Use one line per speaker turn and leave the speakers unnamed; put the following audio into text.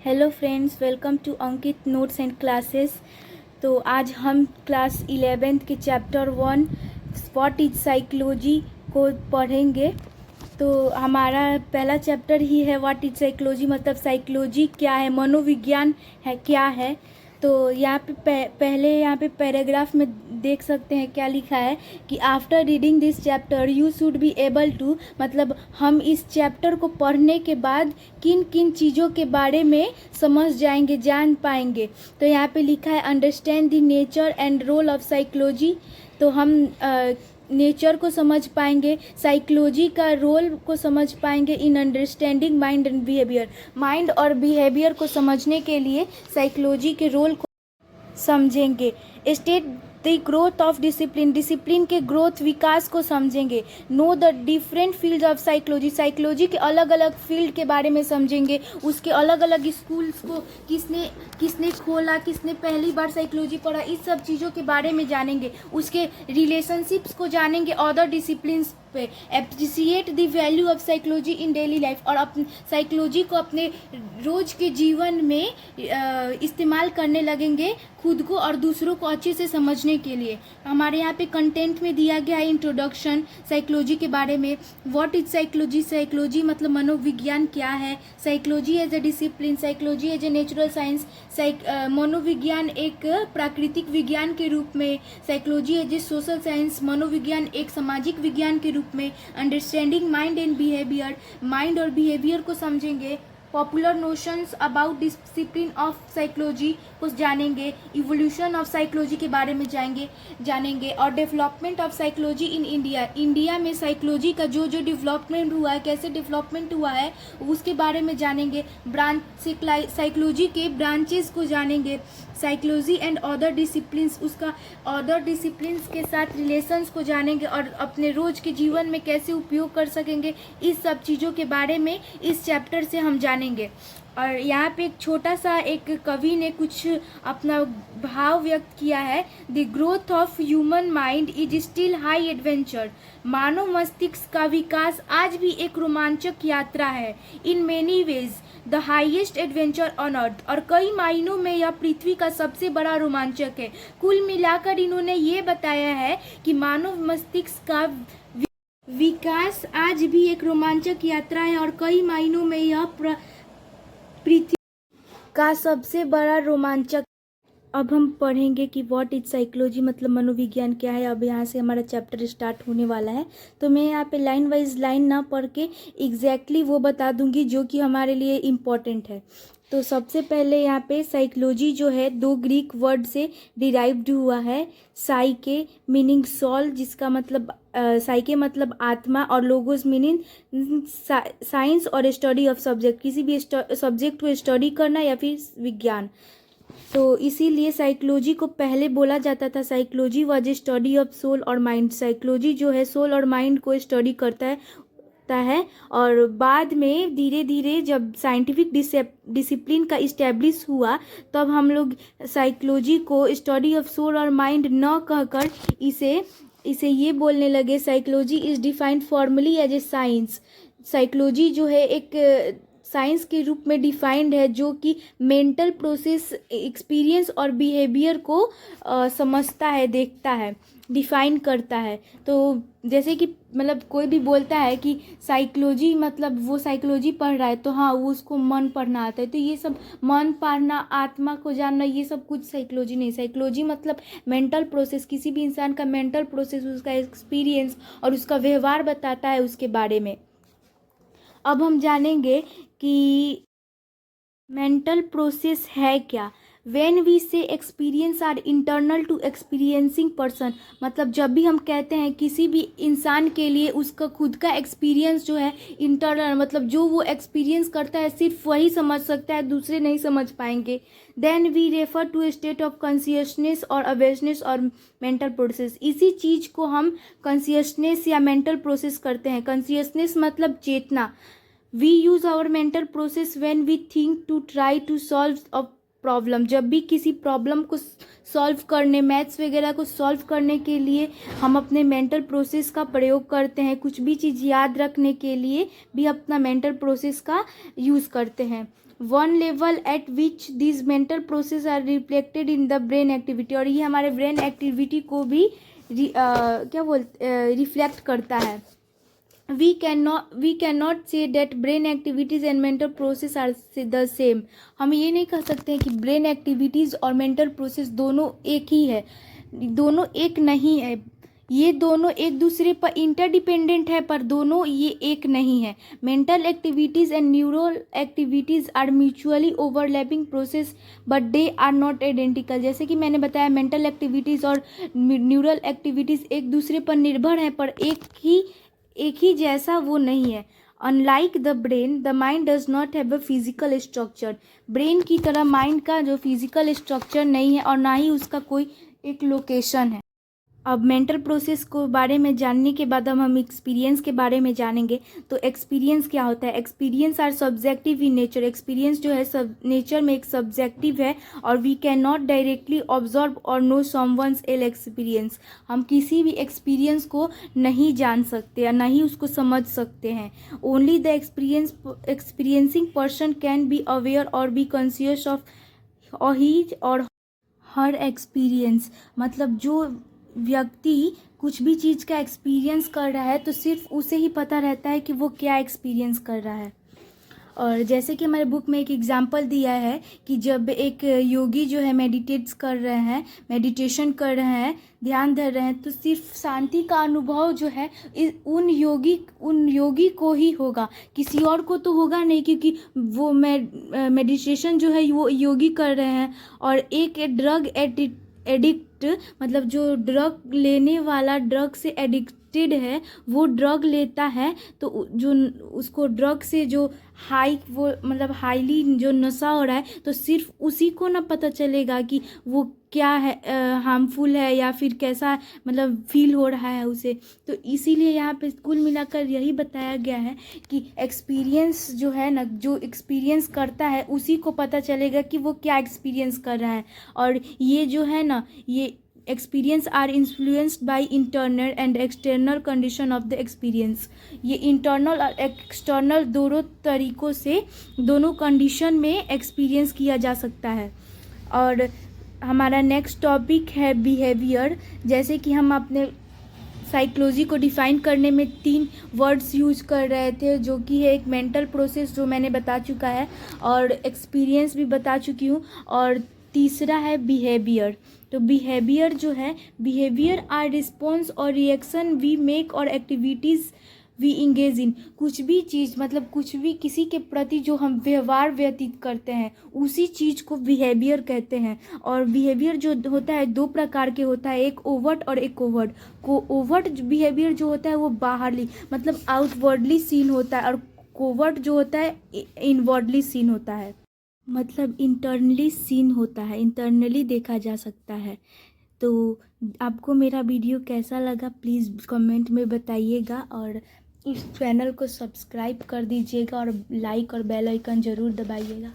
Hello friends, welcome to Ankit notes and classes. तो आज हम क्लास 11th के चैप्टर 1 व्हाट इज साइकोलॉजी को पढ़ेंगे। तो हमारा पहला चैप्टर ही है व्हाट इज साइकोलॉजी, मतलब साइकोलॉजी क्या है, मनोविज्ञान है क्या है। तो यहाँ पे पहले यहाँ पे पैराग्राफ में देख सकते हैं क्या लिखा है कि after reading this chapter you should be able to, मतलब हम इस चैप्टर को पढ़ने के बाद किन किन चीज़ों के बारे में समझ जाएंगे, जान पाएंगे। तो यहाँ पे लिखा है understand the nature and role of psychology. तो हम नेचर को समझ पाएंगे, साइकोलॉजी का रोल को समझ पाएंगे in understanding mind and behaviour. Mind और बिहेवियर को समझने के लिए साइकोलॉजी के रोल को समझेंगे। State the growth of discipline, discipline के ग्रोथ विकास को समझेंगे। Know the different field of psychology, psychology के अलग अलग फील्ड के बारे में समझेंगे। उसके अलग अलग स्कूल्स को किसने किसने खोला, किसने पहली बार साइकोलॉजी पढ़ा, इस सब चीज़ों के बारे में जानेंगे। उसके रिलेशनशिप्स को जानेंगे अदर डिसिप्लिन्स पे। Appreciate the value of psychology in daily life, और अपने साइकोलॉजी को अपने रोज के जीवन में इस्तेमाल करने लगेंगे, खुद को और दूसरों को अच्छे से समझने के लिए। हमारे यहाँ पे कंटेंट में दिया गया है इंट्रोडक्शन साइकोलॉजी के बारे में। व्हाट इज साइकोलॉजी, साइकोलॉजी मतलब मनोविज्ञान क्या है, psychology as a discipline, psychology as a natural science, मनोविज्ञान एक प्राकृतिक विज्ञान के रूप में, psychology as a social science, मनोविज्ञान एक सामाजिक विज्ञान के रूप में। Understanding mind and behaviour, mind और बिहेवियर को समझेंगे। Popular notions about discipline of psychology को जानेंगे। इवोल्यूशन ऑफ साइकोलॉजी के बारे में जानेंगे और development of psychology in India, India में साइकोलॉजी का जो जो डेवलपमेंट हुआ है, कैसे डेवलपमेंट हुआ है, उसके बारे में जानेंगे। साइकोलॉजी के ब्रांचेस को जानेंगे। साइकोलॉजी एंड अदर डिसिप्लिन्स, उसका अदर डिसिप्लिन्स के साथ रिलेशंस को जानेंगे और अपने रोज के जीवन में कैसे उपयोग कर सकेंगे। इस सब चीज़ों के बारे में इस चैप्टर से हम जानेंगे। और यहाँ पे एक छोटा सा एक कवि ने कुछ अपना भाव व्यक्त किया है। The growth of human mind is still high adventure, मानव मस्तिष्क का विकास आज भी एक रोमांचक यात्रा है। In many ways the highest adventure on earth, और कई मायनों में यह पृथ्वी का सबसे बड़ा रोमांचक है। कुल मिलाकर इन्होंने ये बताया है कि मानव मस्तिष्क का विकास आज भी एक रोमांचक यात्रा है और कई मायनों में यह पृथ्वी का सबसे बड़ा रोमांचक। अब हम पढ़ेंगे कि व्हाट इज साइकोलॉजी, मतलब मनोविज्ञान क्या है। अब यहाँ से हमारा चैप्टर स्टार्ट होने वाला है। तो मैं यहाँ पे लाइन वाइज लाइन ना पढ़ के एग्जैक्टली वो बता दूंगी जो कि हमारे लिए इम्पोर्टेंट है। तो सबसे पहले यहाँ पे साइकोलॉजी जो है दो ग्रीक वर्ड से डिराइव्ड हुआ है। साइके मीनिंग सोल, जिसका मतलब साइके मतलब आत्मा, और लोगोस मीनिंग साइंस और स्टडी ऑफ सब्जेक्ट, किसी भी सब्जेक्ट को स्टडी करना या फिर विज्ञान। तो इसीलिए साइकोलॉजी को पहले बोला जाता था psychology was a study of soul और माइंड। साइकोलॉजी जो है सोल और माइंड को स्टडी करता है। और बाद में धीरे धीरे जब साइंटिफिक डिसिप्लिन का इस्टेब्लिश हुआ, तब हम लोग साइकोलॉजी को स्टडी ऑफ सोल और माइंड न कहकर इसे ये बोलने लगे psychology is defined formally as a science. Psychology जो है एक साइंस के रूप में डिफाइंड है, जो कि मेंटल प्रोसेस, एक्सपीरियंस और बिहेवियर को समझता है, देखता है, डिफाइन करता है। तो जैसे कि मतलब कोई भी बोलता है कि साइकोलॉजी मतलब वो साइकोलॉजी पढ़ रहा है, तो हाँ वो उसको मन पढ़ना आता है। तो ये सब मन पढ़ना, आत्मा को जानना, ये सब कुछ साइकोलॉजी नहीं। साइकोलॉजी मतलब मेंटल प्रोसेस, किसी भी इंसान का मेंटल प्रोसेस, उसका एक्सपीरियंस और उसका व्यवहार बताता है उसके बारे में। अब हम जानेंगे कि मेंटल प्रोसेस है क्या। When we say experience are internal to experiencing person, मतलब जब भी हम कहते हैं किसी भी इंसान के लिए उसका खुद का एक्सपीरियंस जो है इंटरनल, मतलब जो वो एक्सपीरियंस करता है सिर्फ वही समझ सकता है, दूसरे नहीं समझ पाएंगे। Then we refer to a state of consciousness और अवेयरनेस और मेंटल प्रोसेस। इसी चीज़ को हम कॉन्शियसनेस या मेंटल प्रोसेस करते हैं। कॉन्शियसनेस मतलब चेतना। We use our mental process when we think to try to solve a problem, जब भी किसी प्रॉब्लम को सॉल्व करने, मैथ्स वगैरह को सॉल्व करने के लिए हम अपने मेंटल प्रोसेस का प्रयोग करते हैं। कुछ भी चीज़ याद रखने के लिए भी अपना मेंटल प्रोसेस का यूज़ करते हैं। One level at which this mental process are reflected in the brain activity, और ये हमारे ब्रेन एक्टिविटी को भी रिफ्लेक्ट करता है। we cannot say that brain activities and mental process are the same। हम ये नहीं कह सकते हैं कि ब्रेन एक्टिविटीज़ और मेंटल प्रोसेस दोनों एक ही है, दोनों एक नहीं है। ये दोनों एक दूसरे पर इंटरडिपेंडेंट है, पर दोनों ये एक नहीं है। Mental activities and neural activities are mutually overlapping process but they are not identical. जैसे कि मैंने बताया, मेंटल एक्टिविटीज़ और न्यूरल एक्टिविटीज़ एक दूसरे पर निर्भर हैं, पर एक ही जैसा वो नहीं है। Unlike the brain, the mind does not have a physical structure. Brain की तरह माइंड का जो फिजिकल स्ट्रक्चर नहीं है और ना ही उसका कोई एक लोकेशन है। अब मेंटल प्रोसेस को बारे में जानने के बाद हम एक्सपीरियंस के बारे में जानेंगे। तो एक्सपीरियंस क्या होता है? Experience are subjective in nature. Experience जो है सब नेचर में एक सब्जेक्टिव है, और we can not directly observe और नो समवन्स एल एक्सपीरियंस। हम किसी भी एक्सपीरियंस को नहीं जान सकते या नहीं उसको समझ सकते हैं। Only the experiencing person can be aware और बी कॉन्शियस ऑफ हिज और हर एक्सपीरियंस। मतलब जो व्यक्ति कुछ भी चीज़ का एक्सपीरियंस कर रहा है तो सिर्फ उसे ही पता रहता है कि वो क्या एक्सपीरियंस कर रहा है। और जैसे कि हमारे बुक में एक एग्जांपल दिया है कि जब एक योगी जो है मेडिटेशन कर रहे हैं, ध्यान धर रहे हैं, तो सिर्फ शांति का अनुभव जो है उन योगी को ही होगा, किसी और को तो होगा नहीं, क्योंकि वो मेडिटेशन जो है वो योगी कर रहे हैं। और एक ड्रग एडिक्ट, मतलब जो ड्रग लेने वाला ड्रग से एडिक्टेड है, वो ड्रग लेता है तो जो उसको ड्रग से जो हाईली जो नशा हो रहा है, तो सिर्फ उसी को ना पता चलेगा कि वो क्या है, हार्मफुल है या फिर कैसा मतलब फील हो रहा है उसे। तो इसीलिए यहाँ पे कुल मिलाकर यही बताया गया है कि एक्सपीरियंस जो है ना, जो एक्सपीरियंस करता है उसी को पता चलेगा कि वो क्या एक्सपीरियंस कर रहा है। और ये जो है ना, ये experience are influenced by internal and external condition of the experience. ये इंटरनल और एक्सटर्नल दोनों तरीकों से, दोनों कंडीशन में एक्सपीरियंस किया जा सकता है। और हमारा नेक्स्ट टॉपिक है बिहेवियर। जैसे कि हम अपने साइकोलॉजी को डिफाइन करने में 3 वर्ड्स यूज कर रहे थे, जो कि है एक मेंटल प्रोसेस जो मैंने बता चुका है, और एक्सपीरियंस भी बता चुकी हूँ, और तीसरा है बिहेवियर। तो बिहेवियर जो है, बिहेवियर आर रिस्पॉन्स और रिएक्शन वी मेक और एक्टिविटीज़ वी इंगेज इन। कुछ भी चीज़, मतलब कुछ भी किसी के प्रति जो हम व्यवहार व्यतीत करते हैं, उसी चीज़ को बिहेवियर कहते हैं। और बिहेवियर जो होता है 2 प्रकार के होता है, एक ओवर्ट और एक कोवर्ट। ओवर्ट बिहेवियर जो होता है वो बाहरली, मतलब आउटवर्डली सीन होता है, और कोवर्ट जो होता है इनवर्डली सीन होता है, मतलब इंटरनली सीन होता है, इंटरनली देखा जा सकता है। तो आपको मेरा वीडियो कैसा लगा प्लीज़ कमेंट में बताइएगा, और इस चैनल को सब्सक्राइब कर दीजिएगा, और लाइक और बेल आइकन ज़रूर दबाइएगा।